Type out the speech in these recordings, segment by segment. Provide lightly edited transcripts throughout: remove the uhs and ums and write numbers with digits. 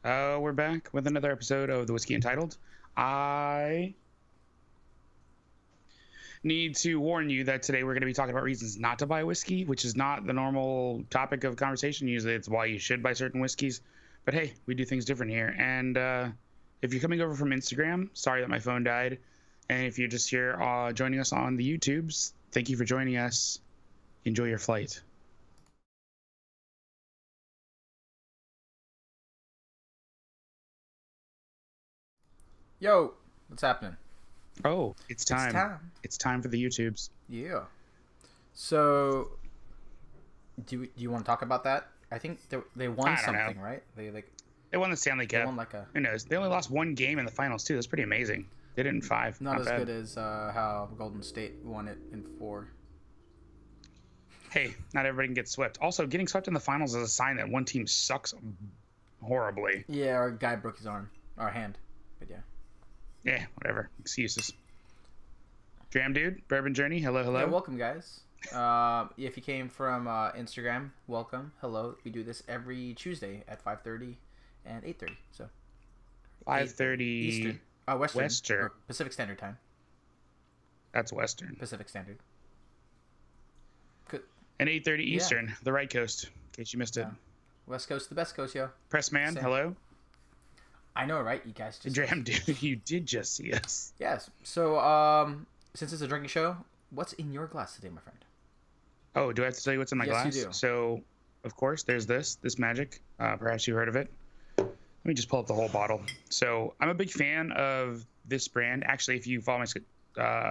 We're back with another episode of the Whiskey Untitled. I need to warn you that today we're going to be talking about reasons not to buy whiskey, which is not the normal topic of conversation. Usually it's why you should buy certain whiskeys. But hey, we do things different here. And if you're coming over from Instagram, sorry that my phone died. And if you're just here joining us on the YouTubes, thank you for joining us. Enjoy your flight. Yo, what's happening? Oh, it's time. It's time. It's time for the YouTubes. Yeah. So, do you want to talk about that? I think they won something, right? They won the Stanley Cup. They won like a. Who knows? They only lost one game in the finals too. That's pretty amazing. They did it in 5. Not as bad. Good as how Golden State won it in 4. Hey, not everybody can get swept. Also, getting swept in the finals is a sign that one team sucks horribly. Yeah, our guy broke his arm or hand, but yeah. Yeah, whatever. Excuses. Dram Dude, Bourbon Journey, hello. Yeah, welcome, guys. If you came from Instagram, welcome. Hello. We do this every Tuesday at 5:30 and 8:30. So 5:30 Eastern. Western. Or Pacific Standard Time. That's Western. Pacific Standard. And 8:30 Eastern, the right coast, in case you missed it. West Coast, the best coast, yo. Pressman, hello. I know, right? You guys just... Dram Dude, you did just see us. Yes. So, since it's a drinking show, what's in your glass today, my friend? Oh, do I have to tell you what's in my glass? Yes, you do. So, of course, there's this magic. Perhaps you heard of it. Let me just pull up the whole bottle. So, I'm a big fan of this brand. Actually, if you follow my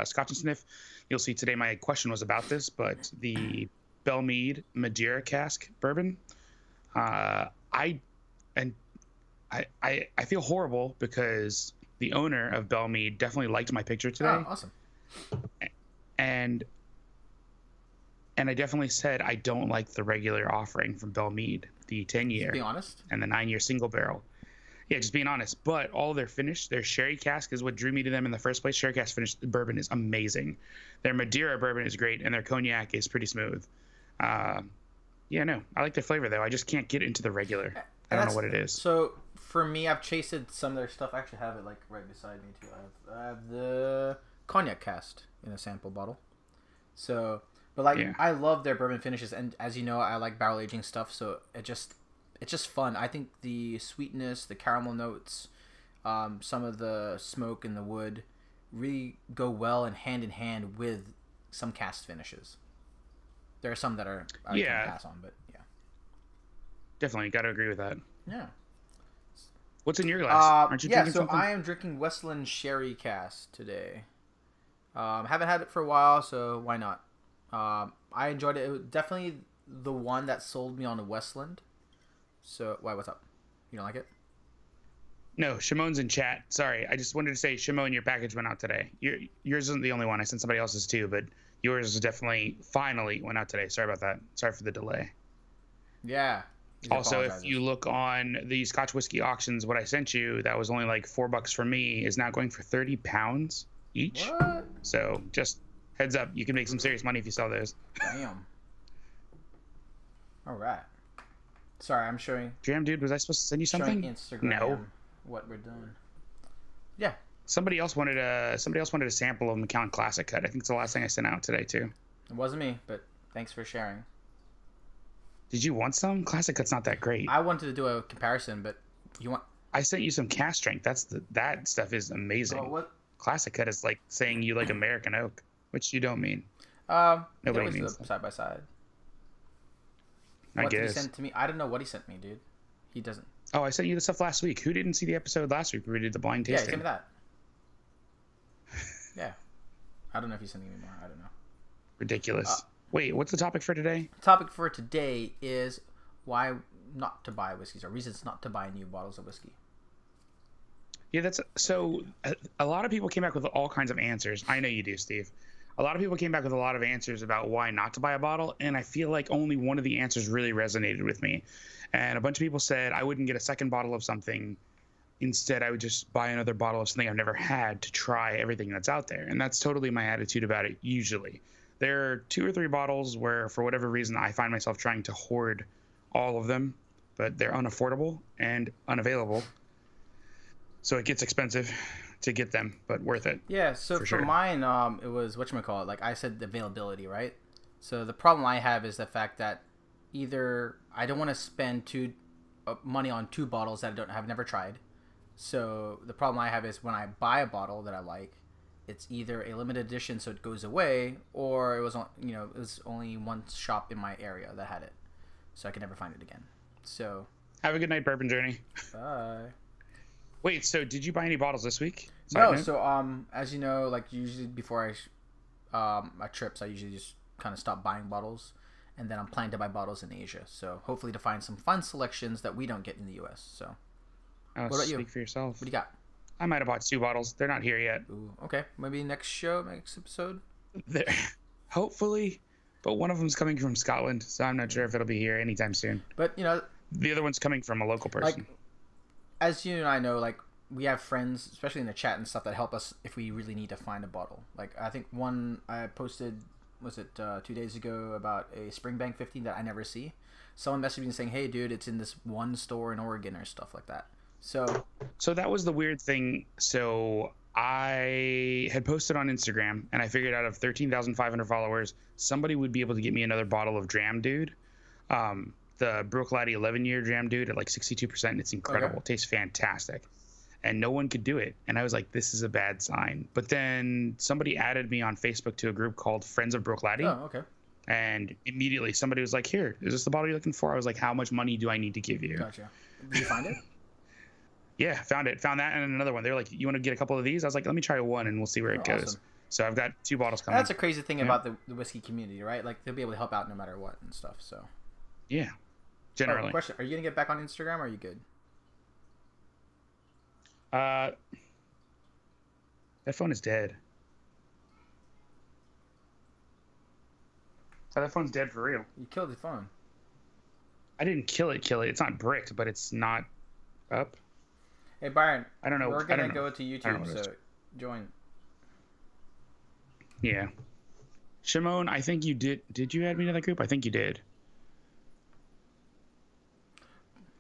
Scotch and Sniff, you'll see today my question was about this, but the Belmead Madeira cask bourbon. I feel horrible because the owner of Belmead definitely liked my picture today. Oh, awesome. And I definitely said I don't like the regular offering from Belmead, the 10-year. Be honest. And the 9-year single barrel. Yeah, just being honest. But all their finish, their sherry cask is what drew me to them in the first place. Sherry cask finished bourbon is amazing. Their Madeira bourbon is great, and their cognac is pretty smooth. Yeah, no, I like their flavor though. I just can't get into the regular. I don't know what it is. So for me, I've tasted some of their stuff. I actually have it like right beside me too. I have the cognac cast in a sample bottle. So, but like I love their bourbon finishes, and as you know, I like barrel aging stuff. So it's just fun. I think the sweetness, the caramel notes, some of the smoke and the wood really go well and hand in hand with some cast finishes. There are some that I can't pass on, but yeah. Definitely, got to agree with that. Yeah. What's in your glass? Aren't you drinking something? I am drinking Westland Sherry Cask today. Haven't had it for a while, so why not? I enjoyed it. It was definitely the one that sold me on the Westland. So, why? What's up? You don't like it? No, Shimon's in chat. Sorry, I just wanted to say, Shimon, your package went out today. Yours isn't the only one. I sent somebody else's too, but yours definitely finally went out today. Sorry about that. Sorry for the delay. Yeah. Also, if you look on the Scotch whiskey auctions, what I sent you, that was only like $4 for me, is now going for 30 pounds each. What? So just heads up, you can make some serious money if you sell those. Damn. All right. Sorry, I'm showing. Dram Dude, was I supposed to send you something? Instagram. No. What we're doing. Yeah. Somebody else wanted a sample of Macallan Classic Cut. I think it's the last thing I sent out today too. It wasn't me, but thanks for sharing. Did you want some? Classic Cut's not that great. I wanted to do a comparison, but you want? I sent you some cast strength. That stuff is amazing. Oh, what? Classic Cut is like saying you like American oak, which you don't mean. Nobody means side by side. I guess. What did he send to me? I don't know what he sent me, dude. He doesn't. Oh, I sent you the stuff last week. Who didn't see the episode last week where we did the blind tasting? Yeah, he sent me that. Yeah. I don't know if he's sending me more. I don't know. Ridiculous. Wait, what's the topic for today? The topic for today is why not to buy whiskeys, or reasons not to buy new bottles of whiskey. Yeah, that's so. A lot of people came back with all kinds of answers. I know you do, Steve. A lot of people came back with a lot of answers about why not to buy a bottle, and I feel like only one of the answers really resonated with me. And a bunch of people said I wouldn't get a second bottle of something. Instead, I would just buy another bottle of something I've never had to try everything that's out there. And that's totally my attitude about it usually. There are 2 or 3 bottles where, for whatever reason, I find myself trying to hoard all of them. but they're unaffordable and unavailable. So it gets expensive to get them, but worth it. Yeah, so for mine, it was, whatchamacallit, like I said, the availability, right? So the problem I have is the fact that either I don't want to spend money on 2 bottles that I have never tried. So the problem I have is when I buy a bottle that I like, it's either a limited edition so it goes away, or it was only one shop in my area that had it, so I could never find it again. So have a good night, Bourbon Journey. Bye. Wait, so did you buy any bottles this week? No, so as you know, like usually before my trips, I usually just kind of stop buying bottles, and then I'm planning to buy bottles in Asia. So hopefully to find some fun selections that we don't get in the U.S. So what about you? Speak for yourself. What do you got? I might have bought 2 bottles. They're not here yet. Ooh, okay, maybe next episode. Hopefully, but one of them's coming from Scotland, so I'm not sure if it'll be here anytime soon. But the other one's coming from a local person. Like, as you and I know, like we have friends, especially in the chat and stuff, that help us if we really need to find a bottle. Like I think one I posted, was it 2 days ago, about a Springbank 15 that I never see. Someone messaged me saying, "Hey, dude, it's in this one store in Oregon," or stuff like that. So that was the weird thing. So I had posted on Instagram, and I figured out of 13,500 followers, somebody would be able to get me another bottle of Dram Dude. The Brook-Laddie 11-year Dram Dude at like 62%. And it's incredible. Okay. It tastes fantastic. And no one could do it. And I was like, this is a bad sign. But then somebody added me on Facebook to a group called Friends of Brook-Laddie. Oh, okay. And immediately somebody was like, here, is this the bottle you're looking for? I was like, how much money do I need to give you? Gotcha. Did you find it? Yeah, found it. Found that and another one. They're like, you want to get a couple of these? I was like, let me try one and we'll see where it goes. Awesome. So I've got 2 bottles coming. That's a crazy thing about the whiskey community, right? Like they'll be able to help out no matter what and stuff. So yeah, generally. Question: are you gonna get back on Instagram? Or are you good? That phone is dead. Oh, that phone's dead for real. You killed the phone. I didn't kill it. It's not bricked, but it's not up. Hey Byron, I don't know. We're gonna go to YouTube, so join. Yeah, Shimon, I think you did. Did you add me to that group? I think you did.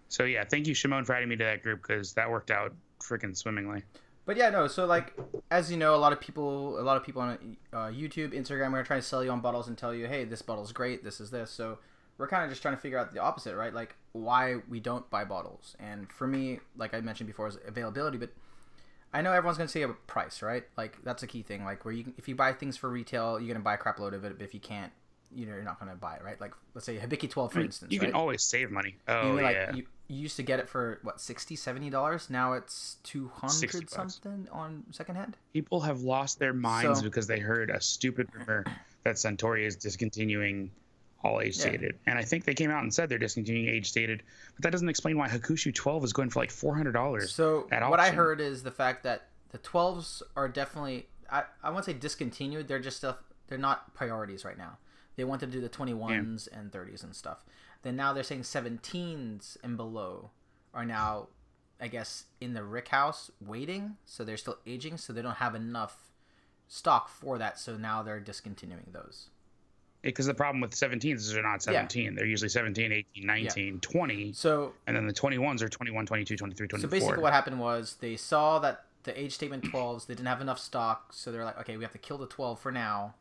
So yeah, thank you, Shimon, for adding me to that group because that worked out freaking swimmingly. But yeah, no. So like, as you know, a lot of people on YouTube, Instagram are trying to sell you on bottles and tell you, hey, this bottle's great. This is this. So we're kind of just trying to figure out the opposite, right? Like why we don't buy bottles. And for me, like I mentioned before, is availability. But I know everyone's gonna say a price, right? Like that's a key thing. Like where if you buy things for retail, you're gonna buy a crap load of it. But if you can't, you're not gonna buy it, right? Like let's say Hibiki 12, for instance. You can always save money. Oh yeah. You used to get it for what, $60-$70. Now it's $200 something on secondhand. People have lost their minds because they heard a stupid rumor that Suntory is discontinuing all age stated, and I think they came out and said they're discontinuing age stated, but that doesn't explain why Hakushu 12 is going for like $400. So what I heard is the fact that the 12s are definitely, I won't say discontinued. They're just they're not priorities right now. They wanted to do the 21s and 30s and stuff. Then now they're saying 17s and below are now, I guess, in the rick house waiting. So they're still aging. So they don't have enough stock for that. So now they're discontinuing those. Because the problem with 17s is they're not 17. Yeah. They're usually 17, 18, 19, 20. So, and then the 21s are 21, 22, 23, 24. So basically what happened was they saw that the age statement 12s, they didn't have enough stock. So they're like, okay, we have to kill the 12 for now.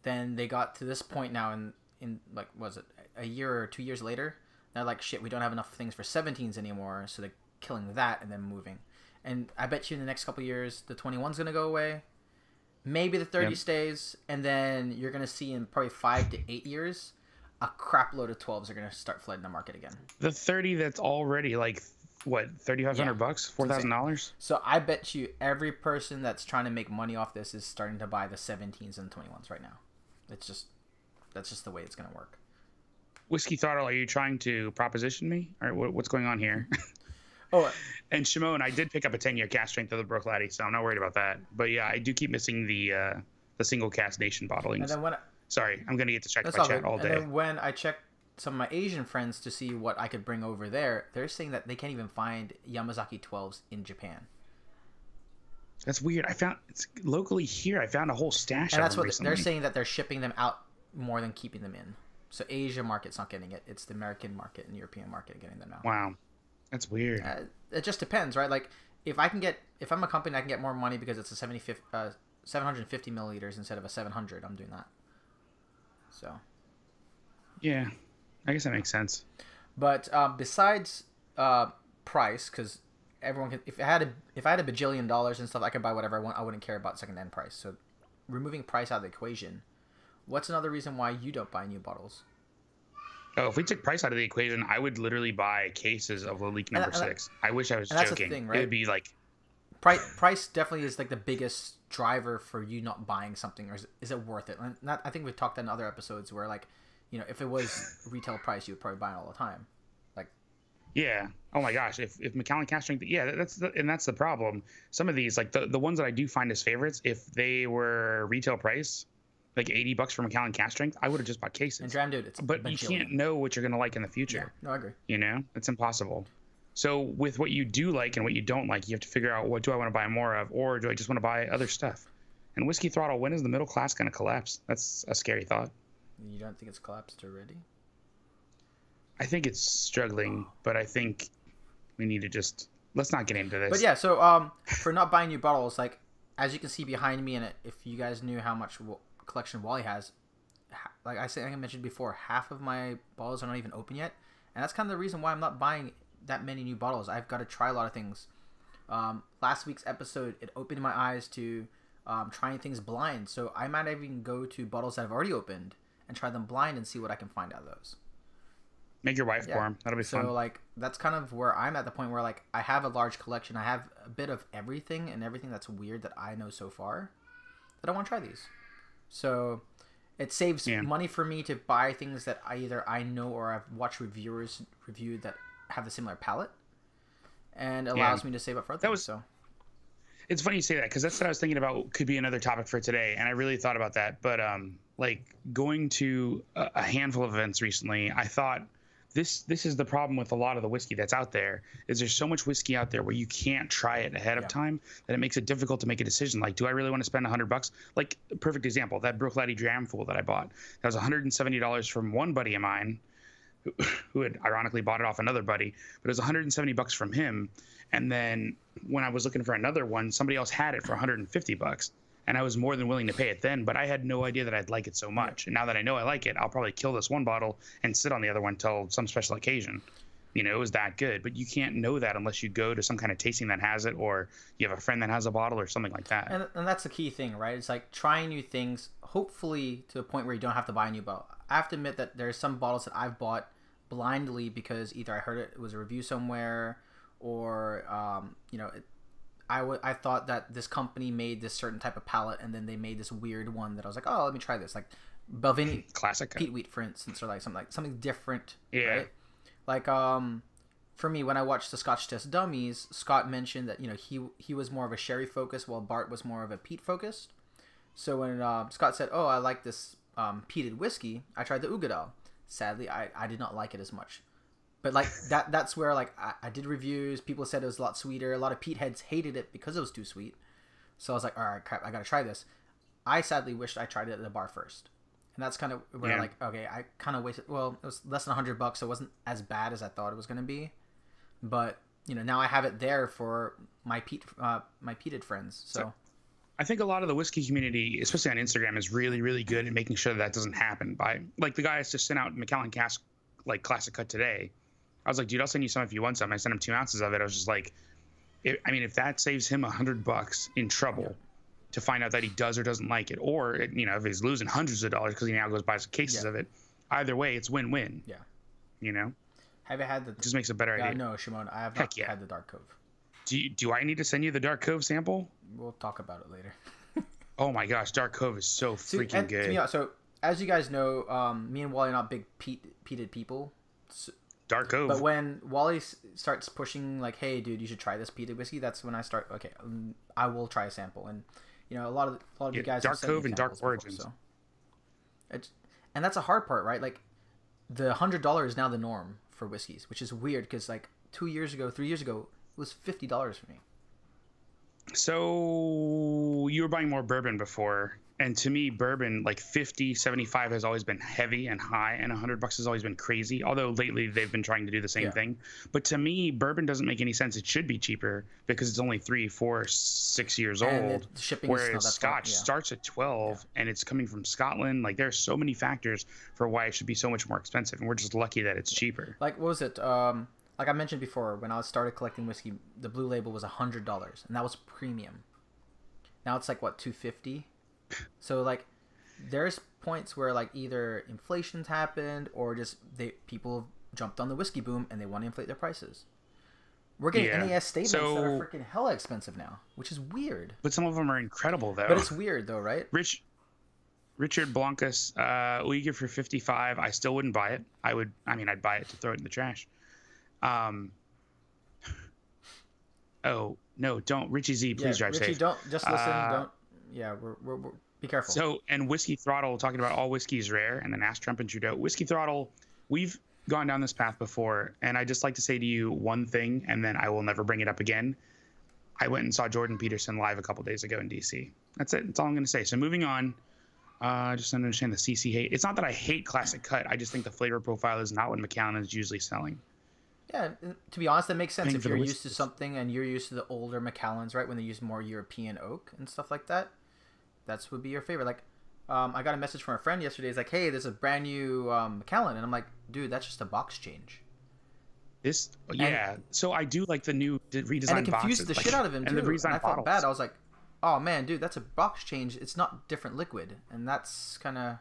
Then they got to this point now in like, was it a year or 2 years later? They're like, shit, we don't have enough things for 17s anymore. So they're killing that and then moving. And I bet you in the next couple of years, the 21's going to go away. Maybe the 30 stays. And then you're going to see in probably 5 to 8 years, a crap load of 12s are going to start flooding the market again. The 30 that's already like, what, $3,500 bucks? $4,000? So I bet you every person that's trying to make money off this is starting to buy the 17s and 21s right now. That's just the way it's going to work. Whiskey Throttle, are you trying to proposition me? Or what's going on here? And Shimon, I did pick up a 10-year cast strength of the Brook-Laddie, so I'm not worried about that. But yeah, I do keep missing the single cast nation bottlings. And then sorry, I'm going to get to check my chat all day. And then when I check some of my Asian friends to see what I could bring over there, they're saying that they can't even find Yamazaki 12s in Japan. That's weird. It's locally here. I found a whole stash of them recently. They're saying that they're shipping them out more than keeping them in. So Asia market's not getting it. It's the American market and European market getting them now. Wow, that's weird. It just depends, right? Like if I'm a company, I can get more money because it's a 750 milliliters instead of a 700. I'm doing that. So. Yeah, I guess that makes sense. But besides price, because everyone can, if I had a bajillion dollars and stuff, I could buy whatever I want. I wouldn't care about secondhand price. So removing price out of the equation, what's another reason why you don't buy new bottles? Oh, if we took price out of the equation, I would literally buy cases of Lalique number 6. I wish I was joking. That's the thing, right? It would be like price definitely is like the biggest driver for you not buying something, or is it worth it? And I think we've talked in other episodes where like, you know, if it was retail price, you would probably buy it all the time. Like, yeah. Oh my gosh. If Macallan cast strength, yeah, that's the problem. Some of these, like the ones that I do find as favorites, if they were retail price, like $80 for Macallan cast strength, I would have just bought cases. And Dram, dude, but you can't know what you're gonna like in the future. Yeah, no, I agree. You know, it's impossible. So with what you do like and what you don't like, you have to figure out, what do I want to buy more of, or do I just want to buy other stuff? And Whiskey Throttle, when is the middle class going to collapse? That's a scary thought. You don't think it's collapsed already? I think it's struggling, but I think we need to let's not get into this. But yeah, so for not buying new bottles, like as you can see behind me, and if you guys knew how much collection Wally has, like I mentioned before, half of my bottles are not even open yet, and that's kind of the reason why I'm not buying that many new bottles. I've got to try a lot of things. Last week's episode, it opened my eyes to trying things blind, so I might even go to bottles that I've already opened and try them blind and see what I can find out of those. Make your wife pour them. That'll be fun. So like that's kind of where I'm at the point where like I have a large collection. I have a bit of everything and everything that's weird that I know so far that I want to try these. So it saves money for me to buy things that I know or I've watched reviewers review that have a similar palette, and allows me to save up for other things. So it's funny you say that, because that's what I was thinking about could be another topic for today, and I really thought about that. But like going to a handful of events recently, I thought this is the problem with a lot of the whiskey that's out there, is there's so much whiskey out there where you can't try it ahead of time that it makes it difficult to make a decision. Like, do I really want to spend $100? Like, perfect example, that Brookladdy Dram Fool that I bought, that was $170 from one buddy of mine who had ironically bought it off another buddy, but it was $170 from him. And then when I was looking for another one, somebody else had it for $150, and I was more than willing to pay it then, but I had no idea that I'd like it so much. And now that I know I like it, I'll probably kill this one bottle and sit on the other one till some special occasion. You know, it was that good, but you can't know that unless you go to some kind of tasting that has it, or you have a friend that has a bottle or something like that. And that's the key thing, right? It's like trying new things, hopefully to a point where you don't have to buy a new bottle. I have to admit that there's some bottles that I've bought blindly because either I heard it was a review somewhere, or you know, I thought that this company made this certain type of palette, and then they made this weird one that I was like, oh, let me try this, like Belvini classic peat wheat, for instance, or like something different. Right? Like for me, when I watched the Scotch Test Dummies, Scott mentioned that, you know, he was more of a sherry focus while Bart was more of a peat focused. So when Scott said, oh, I like this peated whiskey, I tried the Ugadal. Sadly, I did not like it as much. But like that's where like I did reviews. People said it was a lot sweeter. A lot of peat heads hated it because it was too sweet. So I was like, all right, crap, I gotta try this. I sadly wished I tried it at the bar first. And that's kind of where like, okay, I kind of wasted. Well, it was less than $100, so it wasn't as bad as I thought it was gonna be. But you know, now I have it there for my peated friends. So I think a lot of the whiskey community, especially on Instagram, is really, really good at making sure that doesn't happen. By like the guy just sent out Macallan Cask like classic cut today. I was like, dude, I'll send you some if you want some. I sent him 2 ounces of it. I was just like, if that saves him $100 in trouble to find out that he does or doesn't like it, or you know, if he's losing hundreds of dollars because he now goes buys cases of it, either way, it's win-win. Yeah. You know. Have you had the? It just makes a better idea. No, Shimon, I have not had the Dark Cove. Do I need to send you the Dark Cove sample? We'll talk about it later. Oh my gosh, Dark Cove is so freaking good. So as you guys know, me and Wally are not big peated people. So, Dark Cove. But when Wally starts pushing like, hey dude, you should try this peated whiskey, that's when I start, okay, I will try a sample. And you know, a lot of you guys Dark Cove and Dark Origins. Before, so. And that's a hard part, right? Like the $100 is now the norm for whiskeys, which is weird because like 3 years ago it was $50 for me. So you were buying more bourbon before. And to me, bourbon, like 50, 75 has always been heavy and high, and $100 has always been crazy. Although lately they've been trying to do the same thing. But to me, bourbon doesn't make any sense. It should be cheaper because it's only 3, 4, 6 years old. Shipping whereas Scotch starts at 12 and it's coming from Scotland. Like there's so many factors for why it should be so much more expensive, and we're just lucky that it's cheaper. Like what was it? Like I mentioned before, when I started collecting whiskey, the Blue Label was $100, and that was premium. Now it's like what, $250. So like, there's points where like either inflation's happened or just people jumped on the whiskey boom and they want to inflate their prices. We're getting NAS statements that are freaking hella expensive now, which is weird. But some of them are incredible though. But it's weird though, right? Richard Blancas, Uyghur for 55. I still wouldn't buy it. I'd buy it to throw it in the trash. Oh no, don't, Richie Z, please drive Richie, safe. don't just listen. Don't. Yeah, we're be careful. So, and Whiskey Throttle, talking about all whiskey is rare, and then ask Trump and Trudeau. Whiskey Throttle, we've gone down this path before, and I just like to say to you one thing, and then I will never bring it up again. I went and saw Jordan Peterson live a couple days ago in DC. That's it. That's all I'm going to say. So moving on, just understand the CC hate. It's not that I hate Classic Cut. I just think the flavor profile is not what Macallan is usually selling. Yeah, to be honest, that makes sense if you're used to something and you're used to the older Macallans, right? When they use more European oak and stuff like that, that's would be your favorite. Like, I got a message from a friend yesterday. He's like, "Hey, there's a brand new Macallan," and I'm like, "Dude, that's just a box change." So I do like the new redesigned boxes. And it confused the shit out of him too. And I felt bad. I was like, "Oh man, dude, that's a box change. It's not different liquid," and that's kind of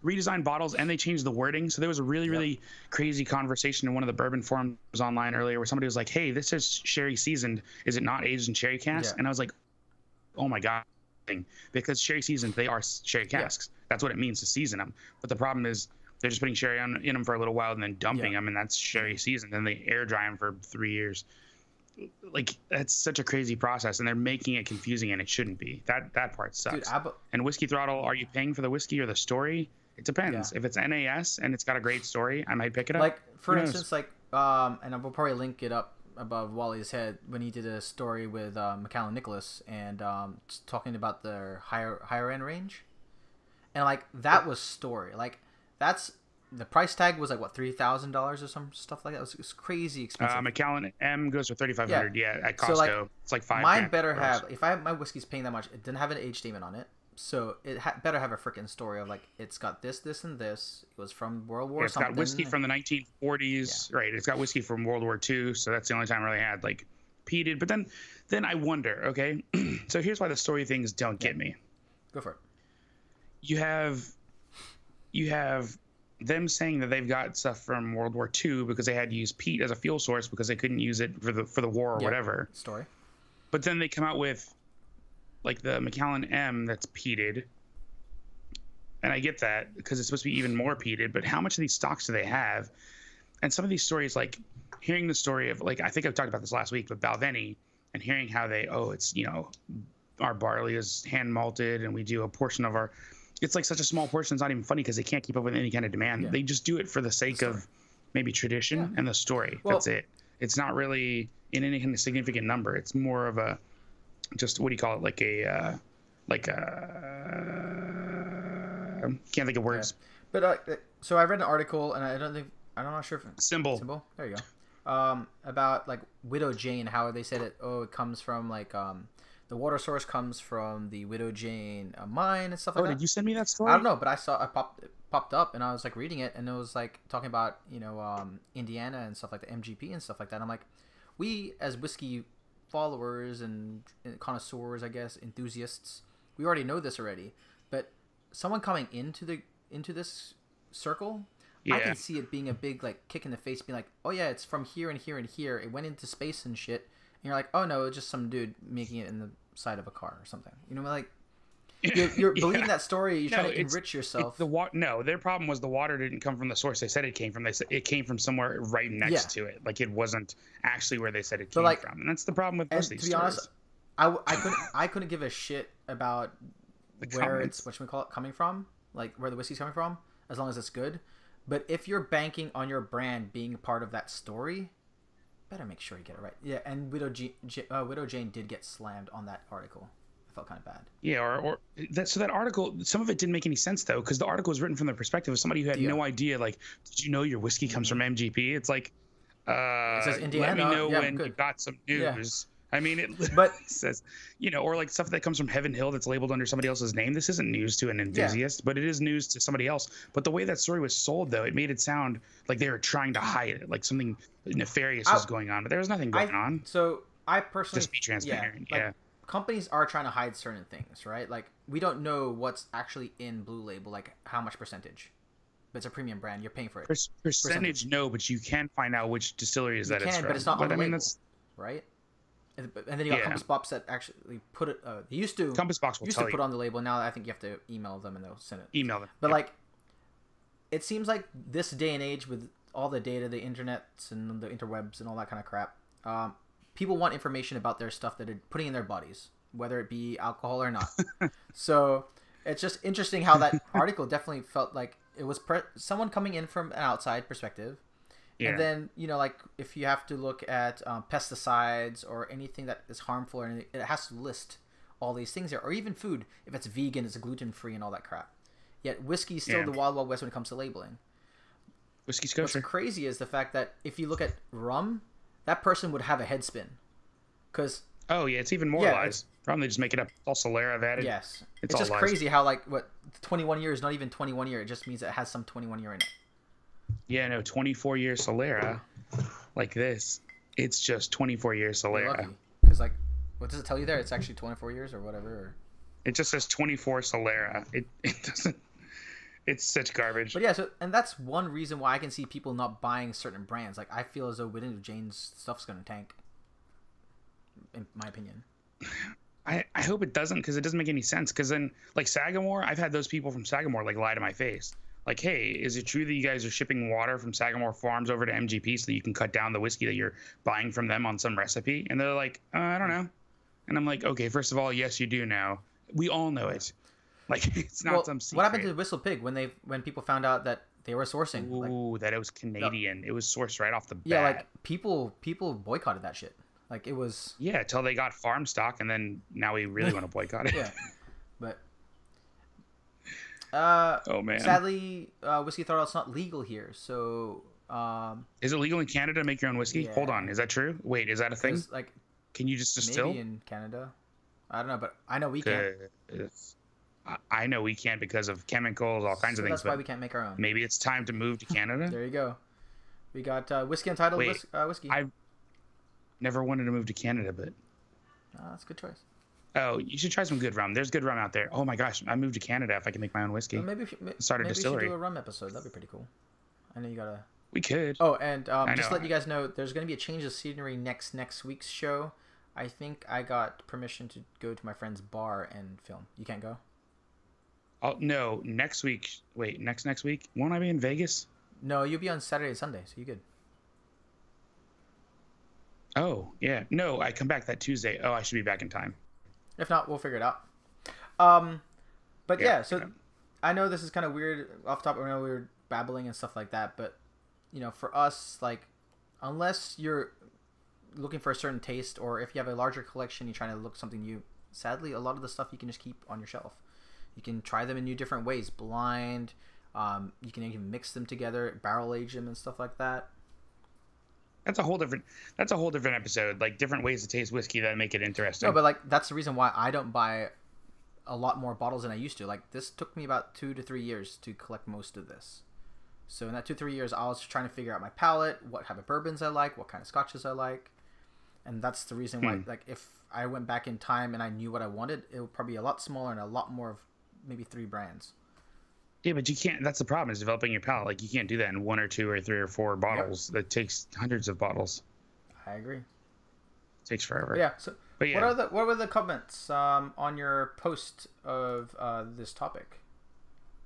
redesigned bottles, and they changed the wording. So there was a really crazy conversation in one of the bourbon forums online earlier where somebody was like, "Hey, this is sherry seasoned. Is it not aged in sherry casks?" And I was like, "Oh my god." Because sherry seasoned, they are sherry casks. That's what it means to season them. But the problem is they're just putting sherry in them for a little while and then dumping them, and that's sherry seasoned. Then they air dry them for 3 years. Like, that's such a crazy process, and they're making it confusing, and it shouldn't be. That part sucks. Dude, and Whiskey Throttle, are you paying for the whiskey or the story? It depends. If it's NAS and it's got a great story, I might pick it up. Like, for instance, like, and I will probably link it up above Wally's head when he did a story with Macallan Nicholas and talking about their higher end range, and like that was story. Like that's the price tag was like what, $3,000 or some stuff like that. It was crazy expensive. Macallan M goes for $3,500. Yeah, at Costco, so like, it's like $5,000. Mine better have, if I have my whiskey's paying that much, it didn't have an age statement on it. So it better have a freaking story of like, it's got this, this, and this. It was from World War something. It's got whiskey from the 1940s, right? It's got whiskey from World War II, so that's the only time I really had like peated. But then I wonder, okay, so here's why the story things don't get me. Go for it. You have them saying that they've got stuff from World War II because they had to use peat as a fuel source because they couldn't use it for the war or whatever. Story. But then they come out with like the Macallan M that's peated, and I get that because it's supposed to be even more peated, but how much of these stocks do they have? And some of these stories, like hearing the story of, like, I think I've talked about this last week with Balvenie, and hearing how it's, our barley is hand malted and we do a portion of it's like such a small portion, it's not even funny because they can't keep up with any kind of demand. They just do it for the sake of maybe tradition and the story. Well, that's it. It's not really in any kind of significant number. It's more of a, just, what do you call it? Can't think of words. Yeah. But so I read an article, and I'm not sure if symbol. There you go. About like Widow Jane, how they said it. Oh, it comes from like the water source comes from the Widow Jane mine and stuff like that. Oh, did you send me that story? I don't know, but I saw it popped up, and I was like reading it, and it was like talking about Indiana and stuff like the MGP and stuff like that. And I'm like, we as whiskey followers and connoisseurs, I guess, enthusiasts, we already know this already, but someone coming into this circle, I can see it being a big like kick in the face, being like, oh yeah, it's from here and here and here, it went into space and shit, and you're like, oh no, it's just some dude making it in the side of a car or something, like you're believing that story, you're trying to enrich yourself. No, their problem was the water didn't come from the source they said it came from. They said it came from somewhere right next to it. Like, it wasn't actually where they said it came from. And that's the problem with most of these stories. To be honest, I couldn't give a shit about where it's, coming from, like where the whiskey's coming from, as long as it's good. But if you're banking on your brand being part of that story, better make sure you get it right. Yeah, and Widow Jane did get slammed on that article. I felt kind of bad. Yeah, or that. So that article, some of it didn't make any sense though, because the article was written from the perspective of somebody who had no idea. Like, did you know your whiskey comes from MGP? It's like, it says Indiana. let me know when good. you got some news. I mean, it but says, or like stuff that comes from Heaven Hill that's labeled under somebody else's name. This isn't news to an enthusiast, but it is news to somebody else. But the way that story was sold, though, it made it sound like they were trying to hide it, like something nefarious was going on. But there was nothing going on. So I personally just be transparent. Companies are trying to hide certain things, right? Like, we don't know what's actually in Blue Label, like how much percentage. But it's a premium brand. You're paying for it. Percentage, no, but you can find out which distillery that it's from. But it's not on the label, right? And then you got Compass Box that actually put it. They used to. Compass Box will tell you. Put on the label. Now I think you have to email them and they'll send it. Email them. But like, it seems like this day and age with all the data, the internets and the interwebs and all that kind of crap, people want information about their stuff that they're putting in their bodies, whether it be alcohol or not. So it's just interesting how that article definitely felt like it was someone coming in from an outside perspective. Yeah. And then, like if you have to look at pesticides or anything that is harmful, or it has to list all these things there, or even food. If it's vegan, it's gluten-free and all that crap. Yet whiskey is still the wild, wild west when it comes to labeling. Whiskey's kosher. What's crazy is the fact that if you look at rum, that person would have a head spin. Because it's even more lies. Probably just make it up. All Solera have added. Yes. It's all just lies. Crazy how 21 years, not even 21 year. It just means it has some 21 year in it. Yeah, no, 24 year Solera, like this. It's just 24 year Solera. Because what does it tell you there? It's actually 24 years or whatever. Or... It just says 24 Solera. It doesn't. It's such garbage. But yeah, and that's one reason why I can see people not buying certain brands. Like, I feel as though Whitney Jane's stuff's gonna tank. In my opinion. I hope it doesn't, because it doesn't make any sense. Because then, like Sagamore, I've had those people from Sagamore lie to my face. Like, hey, is it true that you guys are shipping water from Sagamore Farms over to MGP so that you can cut down the whiskey that you're buying from them on some recipe? And they're like, I don't know. And I'm like, okay, first of all, yes, you do know. We all know it. Like, it's not some secret. What happened to Whistle Pig when people found out that they were sourcing? Ooh, that it was Canadian. It was sourced right off the bat. Yeah, like people boycotted that shit. Like, it was... Yeah, until they got farm stock, and then now we really want to boycott it. Yeah, but... oh, man. Sadly, Whiskey Throttle's not legal here, so... Is it legal in Canada to make your own whiskey? Yeah. Hold on, is that true? Wait, is that a thing? Like, can you just distill? Maybe in Canada. I don't know, but I know we can't. I know we can't because of chemicals, all kinds of things. That's why we can't make our own. Maybe it's time to move to Canada. There you go. We got Whiskey Untitled whiskey. I never wanted to move to Canada, but that's a good choice. Oh, you should try some good rum. There's good rum out there. Oh my gosh, I moved to Canada if I can make my own whiskey. Maybe start a distillery. We should do a rum episode. That'd be pretty cool. I know you gotta. We could. Oh, and just to let you guys know, there's gonna be a change of scenery next week's show. I think I got permission to go to my friend's bar and film. You can't go? Oh no, next week. Wait, next week? Won't I be in Vegas? No, you'll be on Saturday and Sunday, so you good. Oh yeah, no, I come back that Tuesday. Oh, I should be back in time. If not, we'll figure it out. But yeah, so I know this is kind of weird off the top. I know we were babbling and stuff like that, but for us, like, unless you're looking for a certain taste, or if you have a larger collection, you're trying to look something new. Sadly, a lot of the stuff you can just keep on your shelf. You can try them in new different ways, blind. You can even mix them together, barrel age them, and stuff like that. That's a whole different episode. Like, different ways to taste whiskey that make it interesting. No, but like, that's the reason why I don't buy a lot more bottles than I used to. Like, this took me about 2 to 3 years to collect most of this. So in that 2 to 3 years, I was trying to figure out my palate, what type of bourbons I like, what kind of scotches I like, and that's the reason why. Like, if I went back in time and I knew what I wanted, it would probably be a lot smaller and a lot more of maybe 3 brands. Yeah, but you can't. That's the problem, is developing your palate. Like, you can't do that in 1 or 2 or 3 or 4 bottles. That takes hundreds of bottles. I agree. It takes forever. Yeah. So, what were the comments on your post of this topic?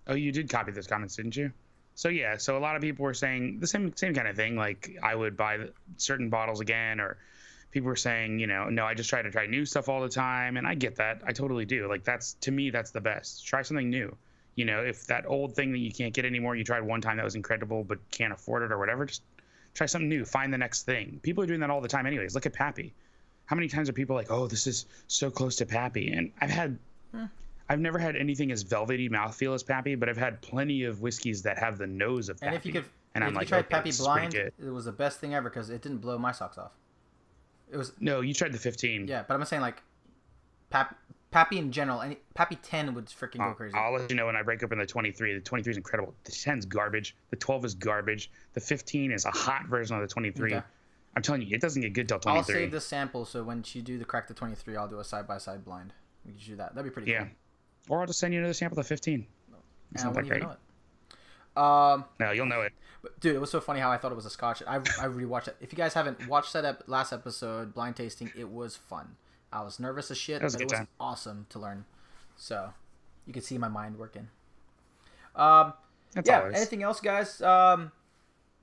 Oh, you did copy those comments, didn't you? So yeah. So a lot of people were saying the same kind of thing. Like, I would buy certain bottles again, or people were saying, no, I just try to try new stuff all the time, and I get that. I totally do. Like, to me, that's the best. Try something new. If that old thing that you can't get anymore, you tried one time that was incredible but can't afford it or whatever, just try something new. Find the next thing. People are doing that all the time anyways. Look at Pappy. how many times are people like, oh, this is so close to Pappy? And I've never had anything as velvety mouthfeel as Pappy, but I've had plenty of whiskeys that have the nose of Pappy. And if you could, and if I'm you like, tried okay, Pappy this is Blind, pretty it was the best thing ever because it didn't blow my socks off. It was. No, you tried the 15. Yeah, but I'm saying like, Pappy in general, Pappy 10 would freaking go crazy. I'll let you know when I break open the 23. The 23 is incredible. The 10 is garbage. The 12 is garbage. The 15 is a hot version of the 23. Okay. I'm telling you, it doesn't get good till 23. I'll save the sample so when you do the crack the 23, I'll do a side-by-side blind. We can do that. That'd be pretty cool. Or I'll just send you another sample of the 15. It's not that great. Know it. No, you'll know it. But dude, it was so funny how I thought it was a Scotch. I rewatched it. If you guys haven't watched that last episode, blind tasting, it was fun. I was nervous as shit, but it was awesome to learn. So you could see my mind working. Anything else, guys?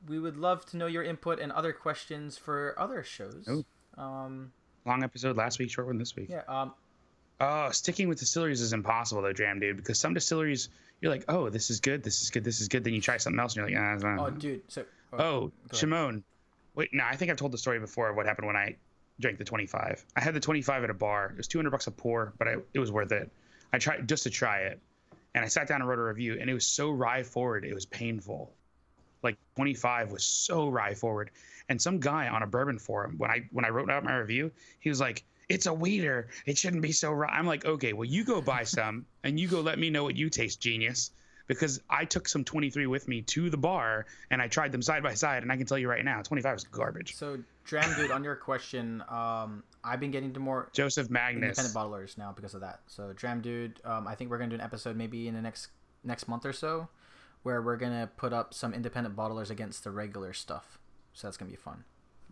We would love to know your input and other questions for other shows. Long episode last week, short one this week. Yeah. Sticking with distilleries is impossible though, Dram Dude, because some distilleries you're like, oh, this is good, this is good, this is good. Then you try something else and you're like, oh, dude. So. Shimon. Wait, no, I think I've told the story before of what happened when I drank the 25. I had the 25 at a bar. It was $200 a pour, but it was worth it. I tried just to try it, and I sat down and wrote a review, and it was so rye forward, it was painful. Like 25 was so rye forward, and some guy on a bourbon forum when I wrote out my review, he was like, it's a weeder, it shouldn't be so rye. I'm like, okay, well, you go buy some and you go let me know what you taste, genius, because I took some 23 with me to the bar and I tried them side by side, and I can tell you right now 25 is garbage. So Dram Dude, on your question, I've been getting to more Joseph Magnus independent bottlers now because of that. So Dram Dude, I think we're gonna do an episode maybe in the next month or so where we're gonna put up some independent bottlers against the regular stuff. So that's gonna be fun.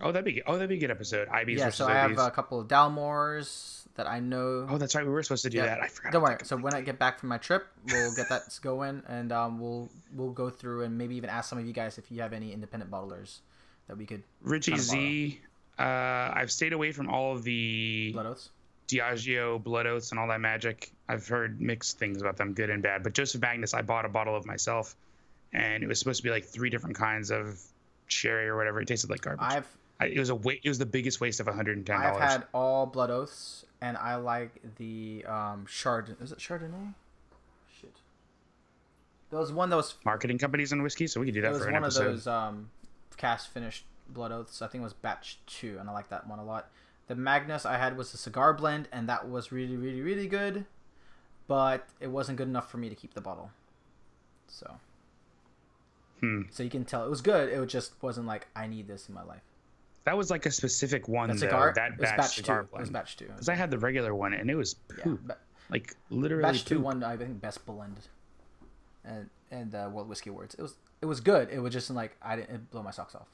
Oh, that'd be a good episode. IBs versus so OBs. I have a couple of Dalmores that I know. Oh, that's right. We were supposed to do that. I forgot. Don't worry. So when I get back from my trip, we'll get that going, and we'll go through and maybe even ask some of you guys if you have any independent bottlers that we could. Richie Z. I've stayed away from all of the Blood Oaths, Diageo Blood Oaths, and all that magic. I've heard mixed things about them, good and bad. But Joseph Magnus, I bought a bottle of myself, and it was supposed to be like 3 different kinds of sherry or whatever. It tasted like garbage. It was the biggest waste of $110. I've had all Blood Oaths, and I like the Chardonnay. Is it Chardonnay? Shit. There was one that was marketing companies and whiskey, so we could do that for an episode. It was one of those cast finished Blood Oaths. I think it was batch 2, and I like that one a lot. The Magnus I had was a cigar blend, and that was really, really, really good, but it wasn't good enough for me to keep the bottle. So. So you can tell it was good. It just wasn't like, I need this in my life. That was like a specific one, though. That batch cigar blend. It was batch 2. Because I had the regular one, and it was poop. Like, literally batch 2 won, I think, best blend. And World Whiskey Awards. It was good. It was just like, it blew my socks off.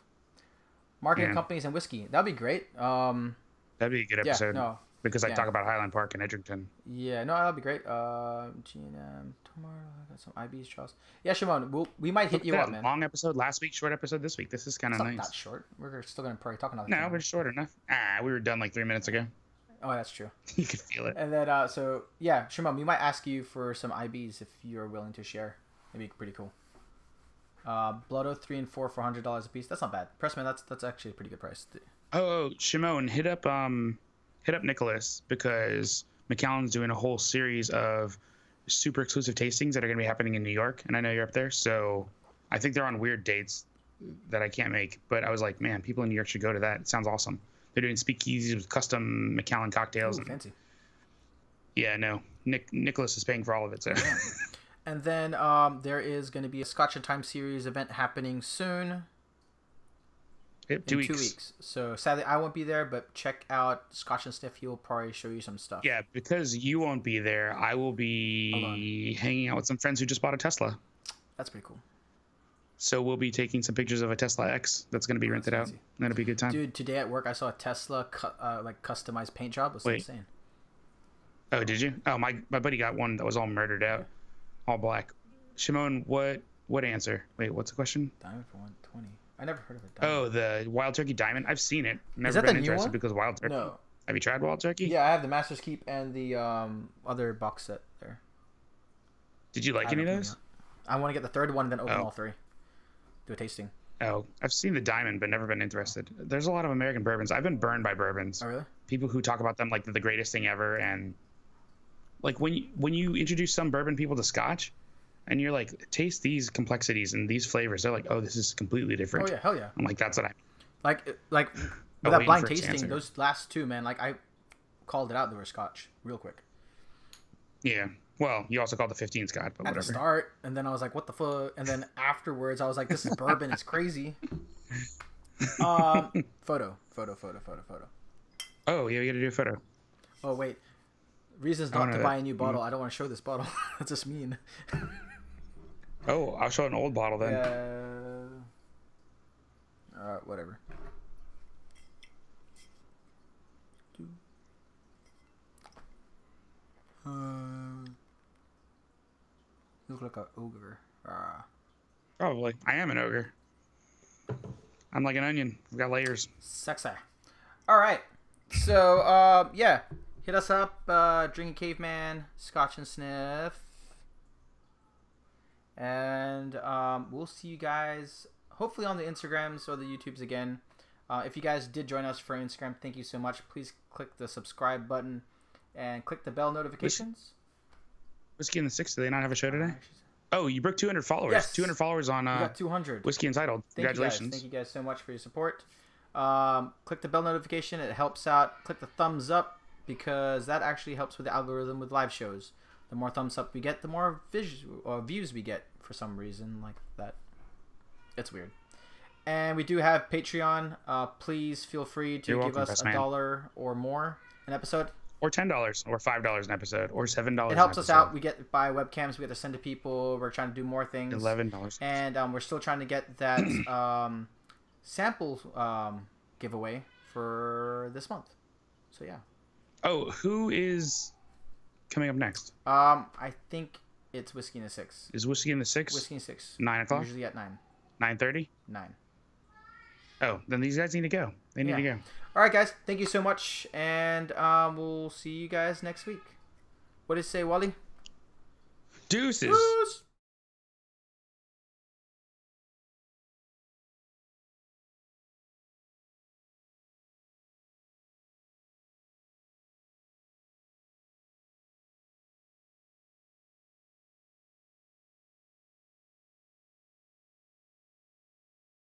Marketing companies and whiskey. That'd be great. That'd be a good episode. Because I talk about Highland Park and Edrington. Yeah, no, that'd be great. G&M, tomorrow, I got some IBs, Charles. Yeah, Shimon, we might hit you up, man. Long episode last week, short episode this week. This is kind of nice. Not that short. We're still going to probably talk another time. No, but it's short enough. We were done like 3 minutes ago. Oh, that's true. You could feel it. And then, Shimon, we might ask you for some IBs if you're willing to share. It'd be pretty cool. Blood Oath 3 and 4 for $100 a piece. That's not bad. Pressman, that's actually a pretty good price. Oh, Shimon, hit up Nicholas, because Macallan's doing a whole series of super exclusive tastings that are going to be happening in New York, and I know you're up there, so I think they're on weird dates that I can't make, but I was like, man, people in New York should go to that. It sounds awesome. They're doing speakeasies with custom Macallan cocktails. Ooh, fancy. Yeah, no, Nicholas is paying for all of it, so. Yeah. And then there is going to be a Scotch and Time series event happening soon. Yep, 2 weeks. 2 weeks. So sadly, I won't be there, but check out Scotch and Sniff. He'll probably show you some stuff. Yeah, because you won't be there, I will be hanging out with some friends who just bought a Tesla. That's pretty cool. So we'll be taking some pictures of a Tesla X that's going to be rented out. That'll be a good time. Dude, today at work I saw a Tesla customized paint job. It was insane. Oh, did you? Oh, my buddy got one that was all murdered out, all black. Shimon, what answer? Wait, what's the question? Diamond for 120. I never heard of it. Oh, the Wild Turkey Diamond. I've seen it. Never been interested because Wild Turkey. No. Have you tried Wild Turkey? Yeah, I have the Master's Keep and the other box set there. Did you like any of those? I want to get the third one, then open all 3. Do a tasting. Oh, I've seen the Diamond, but never been interested. There's a lot of American bourbons. I've been burned by bourbons. Oh, really? people who talk about them like they're the greatest thing ever, and like when you introduce some bourbon people to Scotch, and you're like, taste these complexities and these flavors, they're like, oh, this is completely different. Oh yeah, hell yeah. I'm like, that's what I like with that blind tasting, those last two, man, like I called it out, they were Scotch real quick. Yeah. Well, you also called the 15 Scotch, but whatever. At the start, and then I was like, what the fuck? And then afterwards, I was like, this is bourbon, it's crazy. Photo. Oh, yeah, we got to do a photo. Oh, wait. Reasons not to buy a new bottle. I don't want to show this bottle. That's just mean. Oh, I'll show an old bottle then. Whatever. You look like an ogre. Probably. I am an ogre. I'm like an onion. I've got layers. Sexy. All right. So, yeah. Hit us up. Drinking Caveman, Scotch and Sniff. And we'll see you guys hopefully on the Instagrams or the YouTubes again. If you guys did join us for Instagram, thank you so much. Please click the subscribe button and click the bell notifications. Whiskey in the Six, do they not have a show today? Oh, you broke 200 followers. Yes. 200 followers on we got 200. Whiskey Untitled. Congratulations. Thank you guys so much for your support. Click the bell notification. It helps out. Click the thumbs up because that actually helps with the algorithm with live shows. The more thumbs up we get, the more views we get for some reason like that. It's weird. And we do have Patreon. Please feel free to give us $1 or more an episode. Or $10 or $5 an episode or $7. It helps us out. We get buy webcams. We get to send to people. We're trying to do more things. $11. And we're still trying to get that sample giveaway for this month. So yeah. Oh, who is coming up next? I think it's Whiskey in the Six. Is Whiskey in the Six? Whiskey in the Six. 9 o'clock? Usually at 9. 9:30? 9. Oh, then these guys need to go. They need to go. All right, guys. Thank you so much. And we'll see you guys next week. What did it say, Wally? Deuces. Deuce.